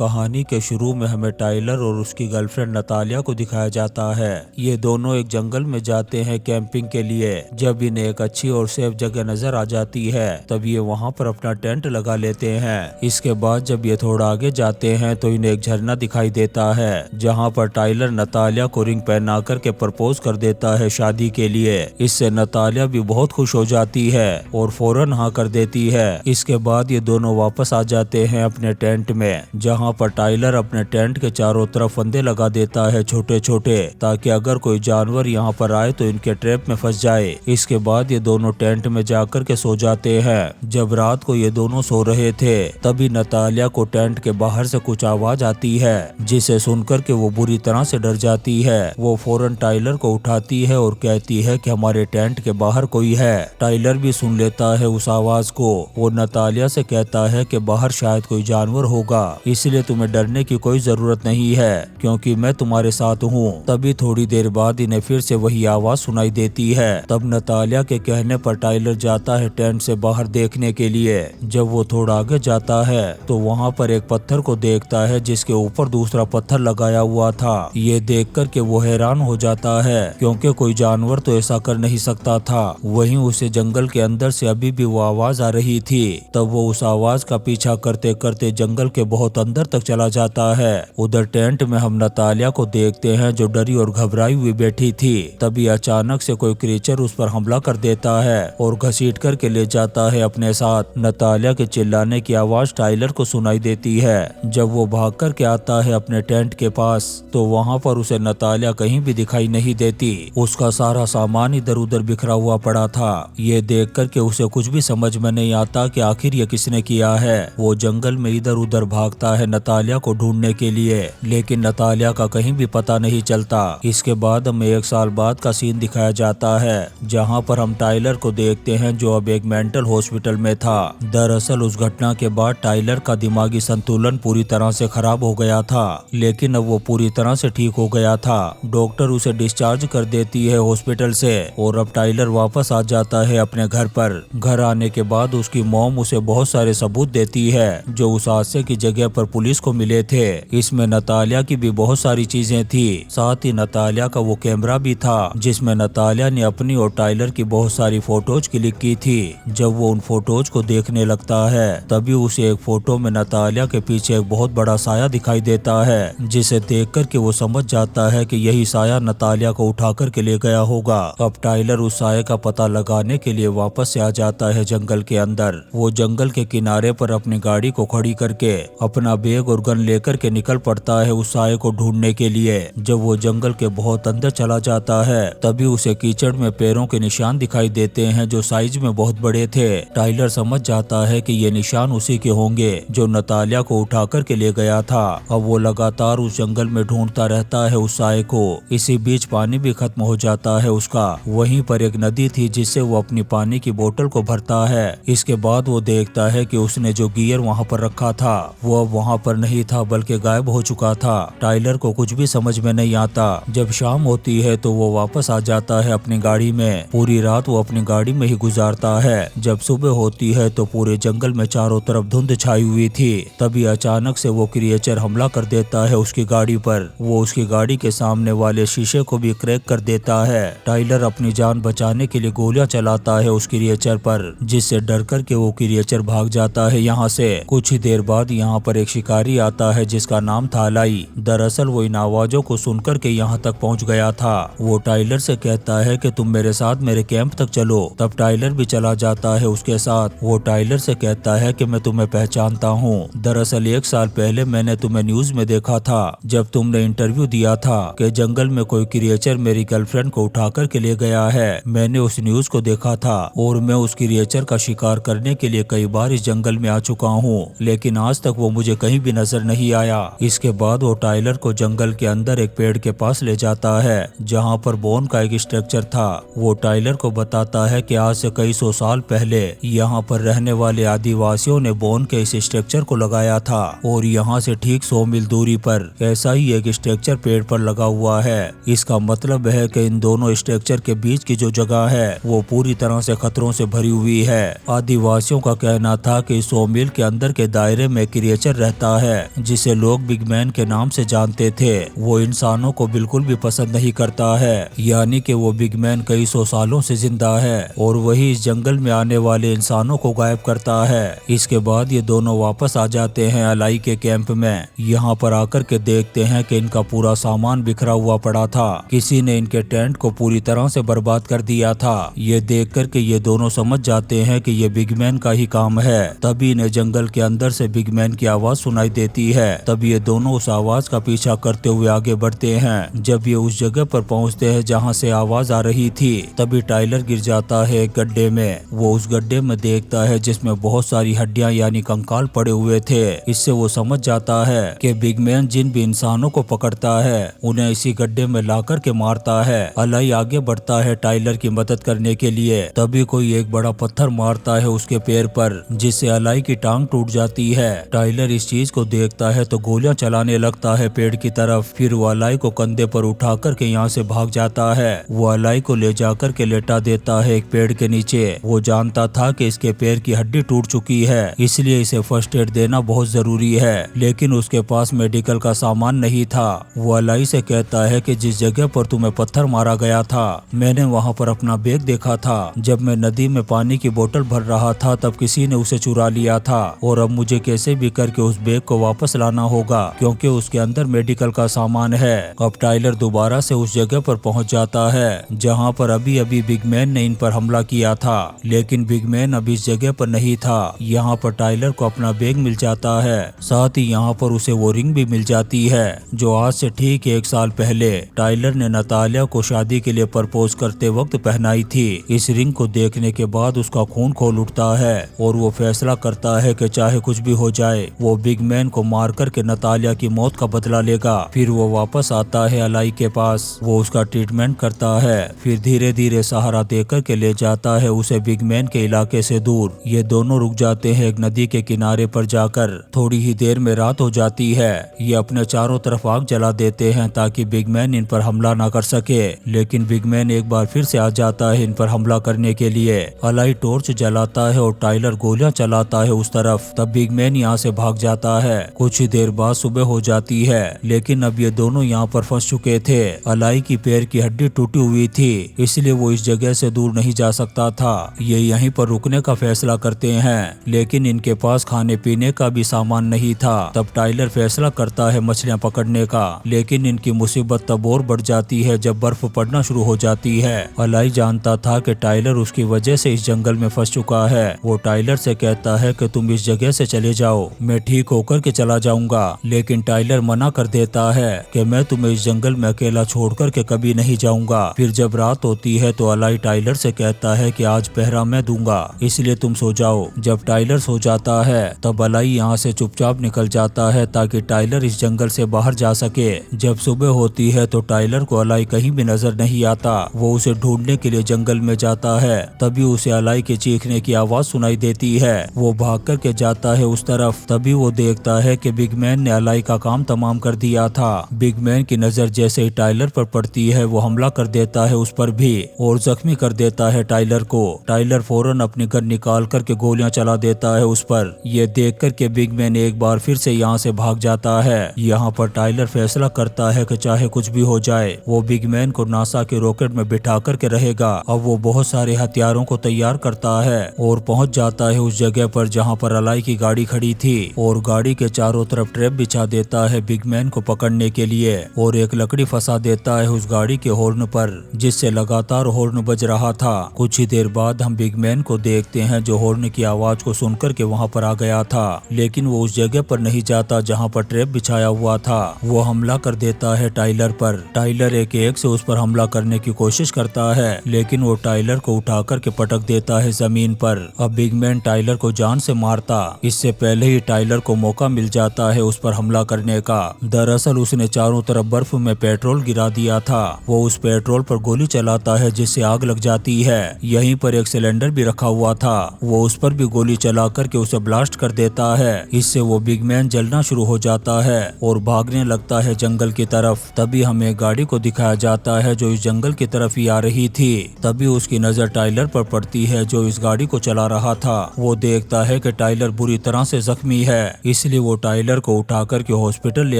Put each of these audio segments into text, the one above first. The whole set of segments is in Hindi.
कहानी के शुरू में हमें टाइलर और उसकी गर्लफ्रेंड नतालिया को दिखाया जाता है। ये दोनों एक जंगल में जाते हैं कैंपिंग के लिए। जब इन्हें एक अच्छी और सेफ जगह नजर आ जाती है तब ये वहाँ पर अपना टेंट लगा लेते हैं। इसके बाद जब ये थोड़ा आगे जाते हैं तो इन्हें एक झरना दिखाई देता है जहाँ पर टाइलर नतालिया को रिंग पहना करके प्रपोज कर देता है शादी के लिए। इससे नतालिया भी बहुत खुश हो जाती है और फौरन हाँ कर देती है। इसके बाद ये दोनों वापस आ जाते हैं अपने टेंट में, जहाँ पर टाइलर अपने टेंट के चारों तरफ फंदे लगा देता है छोटे छोटे, ताकि अगर कोई जानवर यहाँ पर आए तो इनके ट्रैप में फंस जाए। इसके बाद ये दोनों टेंट में जाकर के सो जाते हैं। जब रात को ये दोनों सो रहे थे तभी नतालिया को टेंट के बाहर से कुछ आवाज आती है, जिसे सुनकर के वो बुरी तरह से डर जाती है। वो फौरन टाइलर को उठाती है और कहती है कि हमारे टेंट के बाहर कोई है। टाइलर भी सुन लेता है उस आवाज को। वो नतालिया से कहता है कि बाहर शायद कोई जानवर होगा, इसलिए तुम्हें डरने की कोई जरूरत नहीं है क्योंकि मैं तुम्हारे साथ हूँ। तभी थोड़ी देर बाद इन्हें फिर से वही आवाज सुनाई देती है। तब नतालिया के कहने पर टाइलर जाता है टेंट से बाहर देखने के लिए। जब वो थोड़ा आगे जाता है तो वहाँ पर एक पत्थर को देखता है जिसके ऊपर दूसरा पत्थर लगाया हुआ था। ये देख कर के वो हैरान हो जाता है क्योंकि कोई जानवर तो ऐसा कर नहीं सकता था। वहीं उसे जंगल के अंदर से अभी भी वो आवाज आ रही थी। तब वो उस आवाज का पीछा करते करते जंगल के बहुत अंदर तक चला जाता है। उधर टेंट में हम नतालिया को देखते हैं जो डरी और घबराई हुई बैठी थी। तभी अचानक से कोई क्रीचर उस पर हमला कर देता है और घसीट करके ले जाता है अपने साथ। नतालिया के चिल्लाने की आवाज टाइलर को सुनाई देती है। जब वो भाग कर के आता है अपने टेंट के पास तो वहाँ पर उसे नतालिया कहीं भी दिखाई नहीं देती। उसका सारा सामान इधर उधर बिखरा हुआ पड़ा था। ये देख कर के उसे कुछ भी समझ में नहीं आता कि आखिर ये किसने किया है। वो जंगल में इधर उधर भागता है नतालिया को ढूंढने के लिए, लेकिन नतालिया का कहीं भी पता नहीं चलता। इसके बाद हमें 1 साल बाद का सीन दिखाया जाता है जहाँ पर हम टाइलर को देखते हैं जो अब एक मेंटल हॉस्पिटल में था। दरअसल उस घटना के बाद टाइलर का दिमागी संतुलन पूरी तरह से खराब हो गया था, लेकिन अब वो पूरी तरह से ठीक हो गया था। डॉक्टर उसे डिस्चार्ज कर देती है हॉस्पिटल से और अब टाइलर वापस आ जाता है अपने घर पर। घर आने के बाद उसकी मॉम उसे बहुत सारे सबूत देती है जो उस हादसे की जगह पर पुलिस को मिले थे। इसमें नतालिया की भी बहुत सारी चीजें थी। साथ ही नतालिया का वो कैमरा भी था जिसमें नतालिया ने अपनी और टाइलर की बहुत सारी फोटोज क्लिक की थी। जब वो उन फोटोज को देखने लगता है तभी उसे एक फोटो में नतालिया के पीछे एक बहुत बड़ा साया दिखाई देता है, जिसे देख कर के वो समझ जाता है कि यही साया नतालिया को उठा कर के ले गया होगा। अब टाइलर उस साये का पता लगाने के लिए वापस से आ जाता है जंगल के अंदर। वो जंगल के किनारे पर अपनी गाड़ी को खड़ी करके अपना बैग और गन लेकर के निकल पड़ता है उस साये को ढूंढने के लिए। जब वो जंगल के बहुत अंदर चला जाता है तभी उसे कीचड़ में पैरों के निशान दिखाई देते हैं जो साइज में बहुत बड़े थे। टाइलर समझ जाता है कि ये निशान उसी के होंगे जो नतालिया को उठा कर के ले गया था। अब वो लगातार उस जंगल में ढूंढता रहता है उस साये को। इसी बीच पानी भी खत्म हो जाता है उसका। वहीं पर एक नदी थी जिससे वो अपनी पानी की बोतल को भरता है। इसके बाद वो देखता है कि उसने जो गियर वहाँ पर रखा था वो अब वहाँ पर नहीं था बल्कि गायब हो चुका था। टाइलर को कुछ भी समझ में नहीं आता। जब शाम होती है तो वो वापस आ जाता है अपनी गाड़ी में। पूरी रात वो अपनी गाड़ी में ही गुजारता है। जब सुबह होती है तो पूरे जंगल में चारों तरफ धुंध छाई हुई थी। तभी अचानक से वो क्रिएचर हमला कर देता है उसकी गाड़ी पर। वो उसकी गाड़ी के सामने वाले शीशे को भी क्रैक कर देता है। टाइलर अपनी जान बचाने के लिए गोलियां चलाता है उस क्रिएचर पर, जिससे डर कर के वो क्रिएचर भाग जाता है यहाँ से। कुछ ही देर बाद यहाँ पर एक शिकारी आता है जिसका नाम था अलाई। दरअसल वो इन आवाजों को सुनकर के यहाँ तक पहुँच गया था। वो टाइलर से कहता है कि तुम मेरे साथ मेरे कैंप तक चलो। तब टाइलर भी चला जाता है उसके साथ। वो टाइलर से कहता है कि मैं तुम्हें पहचानता हूँ। दरअसल 1 साल पहले मैंने तुम्हें न्यूज में देखा था जब तुमने इंटरव्यू दिया था कि जंगल में कोई क्रिएचर मेरी गर्लफ्रेंड को उठा कर के ले गया है। मैंने उस न्यूज को देखा था और मैं उस क्रिएचर का शिकार करने के लिए कई बार इस जंगल में आ चुका हूँ, लेकिन आज तक वो मुझे कहीं भी नजर नहीं आया। इसके बाद वो टाइलर को जंगल के अंदर एक पेड़ के पास ले जाता है जहाँ पर बोन का एक स्ट्रक्चर था। वो टाइलर को बताता है कि आज से कई 100 साल पहले यहाँ पर रहने वाले आदिवासियों ने बोन के इस स्ट्रक्चर को लगाया था और यहाँ से ठीक 100 मील दूरी पर ऐसा ही एक स्ट्रक्चर पेड़ पर लगा हुआ है। इसका मतलब है कि इन दोनों स्ट्रक्चर के बीच की जो जगह है वो पूरी तरह से खतरों से भरी हुई है। आदिवासियों का कहना था कि 100 मील के अंदर के दायरे में क्रिएचर रहता जाता है, जिसे लोग बिग मैन के नाम से जानते थे, वो इंसानों को बिल्कुल भी पसंद नहीं करता है। यानी कि वो बिग मैन कई सौ सालों से जिंदा है और वही इस जंगल में आने वाले इंसानों को गायब करता है। इसके बाद ये दोनों वापस आ जाते हैं अलाई के कैंप में। यहाँ पर आकर के देखते हैं कि इनका पूरा सामान बिखरा हुआ पड़ा था, किसी ने इनके टेंट को पूरी तरह से बर्बाद कर दिया था। ये देख कर के ये दोनों समझ जाते हैं कि ये बिग मैन का ही काम है। तभी इन्हें जंगल के अंदर से बिग मैन की आवाज सुनाई देती है। तब ये दोनों उस आवाज का पीछा करते हुए आगे बढ़ते हैं। जब ये उस जगह पर पहुंचते हैं जहां से आवाज आ रही थी, तभी टाइलर गिर जाता है एक गड्ढे में। वो उस गड्ढे में देखता है जिसमें बहुत सारी हड्डियां यानी कंकाल पड़े हुए थे। इससे वो समझ जाता है कि बिग मैन जिन भी इंसानों को पकड़ता है उन्हें इसी गड्ढे में लाकर के मारता है। अलाई आगे बढ़ता है टाइलर की मदद करने के लिए। तभी कोई एक बड़ा पत्थर मारता है उसके पैर पर, जिससे अलाई की टांग टूट जाती है। टाइलर इस चीज को देखता है तो गोलियां चलाने लगता है पेड़ की तरफ। फिर वो अलाई को कंधे पर उठा करके यहाँ से भाग जाता है। वो अलाई को ले जाकर के लेटा देता है एक पेड़ के नीचे। वो जानता था कि इसके पैर की हड्डी टूट चुकी है, इसलिए इसे फर्स्ट एड देना बहुत जरूरी है, लेकिन उसके पास मेडिकल का सामान नहीं था। वो अलाई से कहता है कि जिस जगह पर तुम्हें पत्थर मारा गया था, मैंने वहाँ पर अपना बैग देखा था। जब मैं नदी में पानी की बोतल भर रहा था तब किसी ने उसे चुरा लिया था, और अब मुझे कैसे भी करके उस बैग को वापस लाना होगा क्योंकि उसके अंदर मेडिकल का सामान है। अब टाइलर दोबारा से उस जगह पर पहुंच जाता है जहां पर अभी अभी बिग मैन ने इन पर हमला किया था, लेकिन बिग मैन अभी इस जगह पर नहीं था। यहाँ पर टाइलर को अपना बैग मिल जाता है, साथ ही यहाँ पर उसे वो रिंग भी मिल जाती है जो आज से ठीक 1 साल पहले टाइलर ने नतालिया को शादी के लिए प्रपोज करते वक्त पहनाई थी। इस रिंग को देखने के बाद उसका खून खोल उठता है और वो फैसला करता है कि चाहे कुछ भी हो जाए वो बिग मैन को मार करके नतालिया की मौत का बदला लेगा। फिर वो वापस आता है अलाई के पास, वो उसका ट्रीटमेंट करता है, फिर धीरे धीरे सहारा देकर के ले जाता है उसे बिग मैन के इलाके से दूर। ये दोनों रुक जाते हैं एक नदी के किनारे पर जाकर। थोड़ी ही देर में रात हो जाती है। ये अपने चारों तरफ आग जला देते हैं ताकि बिग मैन इन पर हमला ना कर सके, लेकिन बिग मैन एक बार फिर से आ जाता है इन पर हमला करने के लिए। अलाई टॉर्च जलाता है और टाइलर गोलियां चलाता है उस तरफ। तब बिग मैन यहाँ से भाग जाता है। कुछ ही देर बाद सुबह हो जाती है, लेकिन अब ये दोनों यहाँ पर फंस चुके थे। अलाई की पैर की हड्डी टूटी हुई थी, इसलिए वो इस जगह से दूर नहीं जा सकता था। ये यहीं पर रुकने का फैसला करते हैं, लेकिन इनके पास खाने पीने का भी सामान नहीं था। तब टाइलर फैसला करता है मछलियाँ पकड़ने का, लेकिन इनकी मुसीबत तब और बढ़ जाती है जब बर्फ पड़ना शुरू हो जाती है। अलाई जानता था कि टाइलर उसकी वजह से इस जंगल में फंस चुका है। वो टाइलर से कहता है कि तुम इस जगह से चले जाओ, मैं ठीक होकर के चला जाऊंगा, लेकिन टाइलर मना कर देता है कि मैं तुम्हें इस जंगल में अकेला छोड़कर के कभी नहीं जाऊंगा। फिर जब रात होती है तो अलाई टाइलर से कहता है कि आज पहरा मैं दूंगा, इसलिए तुम सो जाओ। जब टाइलर सो जाता है तब अलाई यहाँ से चुपचाप निकल जाता है ताकि टाइलर इस जंगल से बाहर जा सके। जब सुबह होती है तो टाइलर को अलाई कहीं भी नजर नहीं आता। वो उसे ढूंढने के लिए जंगल में जाता है, तभी उसे अलाई के चीखने की आवाज सुनाई देती है। वो भाग कर के जाता है उस तरफ। तभी वो देखता है कि बिग मैन ने अलाई का काम तमाम कर दिया था। बिग मैन की नजर जैसे ही टाइलर पर पड़ती है वो हमला कर देता है उस पर भी और जख्मी कर देता है टाइलर को। टाइलर फौरन अपनी गन निकाल करके गोलियां चला देता है उस पर। ये देख कर के बिग मैन एक बार फिर से यहाँ से भाग जाता है। यहाँ पर टाइलर फैसला करता है कि चाहे कुछ भी हो जाए वो बिग मैन को नासा के रॉकेट में बिठा करके रहेगा। अब वो बहुत सारे हथियारों को तैयार करता है और पहुंच जाता है उस जगह पर जहाँ पर अलाई की गाड़ी खड़ी थी, और गाड़ी के चारों तरफ ट्रैप बिछा देता है बिग मैन को पकड़ने के लिए, और एक लकड़ी फंसा देता है उस गाड़ी के हॉर्न पर, जिससे लगातार हॉर्न बज रहा था। कुछ ही देर बाद हम बिग मैन को देखते हैं जो हॉर्न की आवाज को सुनकर के वहाँ पर आ गया था, लेकिन वो उस जगह पर नहीं जाता जहाँ पर ट्रैप बिछाया हुआ था। वो हमला कर देता है टाइलर पर। टाइलर एक से उस पर हमला करने की कोशिश करता है, लेकिन वो टाइलर को उठा करके पटक देता है जमीन पर। अब बिग मैन टाइलर को जान से मारता इससे पहले ही टाइलर को मौका मिल जाता है उस पर हमला करने का। दरअसल उसने चारों तरफ बर्फ में पेट्रोल गिरा दिया था। वो उस पेट्रोल पर गोली चलाता है जिससे आग लग जाती है। यहीं पर एक सिलेंडर भी रखा हुआ था, वो उस पर भी गोली चला करके उसे ब्लास्ट कर देता है। इससे वो बिग मैन जलना शुरू हो जाता है और भागने लगता है जंगल की तरफ। तभी हमें गाड़ी को दिखाया जाता है जो इस जंगल की तरफ ही आ रही थी। तभी उसकी नजर टाइलर पर पड़ती है जो इस गाड़ी को चला रहा था। वो देखता है कि टाइलर बुरी तरह से जख्मी है, इसलिए वो टाइलर को उठाकर के हॉस्पिटल ले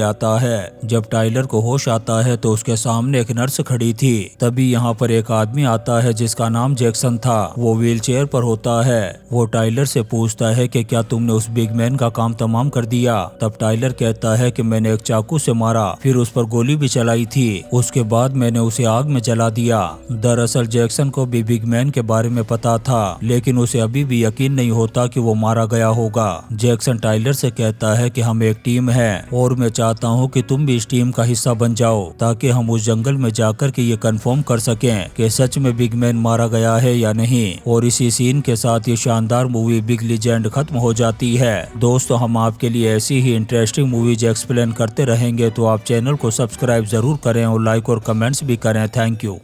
आता है। जब टाइलर को होश आता है तो उसके सामने एक नर्स खड़ी थी। तभी यहाँ पर एक आदमी आता है जिसका नाम जैक्सन था। वो व्हीलचेयर पर होता है। वो टाइलर से पूछता है कि क्या तुमने उस बिग मैन का काम तमाम कर दिया। तब टाइलर कहता है कि मैंने एक चाकू से मारा, फिर उस पर गोली भी चलाई थी, उसके बाद मैंने उसे आग में जला दिया। दरअसल जैक्सन को भी बिग मैन के बारे में पता था, लेकिन उसे अभी भी यकीन नहीं होता कि वो मारा गया होगा। जैक्सन टाइलर से कहता है कि हम एक टीम है और मैं चाहता हूँ कि तुम भी इस टीम का हिस्सा बन जाओ, ताकि हम उस जंगल में जाकर के ये कंफर्म कर सकें कि सच में बिग मैन मारा गया है या नहीं। और इसी सीन के साथ ये शानदार मूवी बिग लीजेंड खत्म हो जाती है। दोस्तों, हम आपके लिए ऐसी ही इंटरेस्टिंग मूवीज एक्सप्लेन करते रहेंगे, तो आप चैनल को सब्सक्राइब जरूर करें और लाइक और कमेंट्स भी करें। Thank you.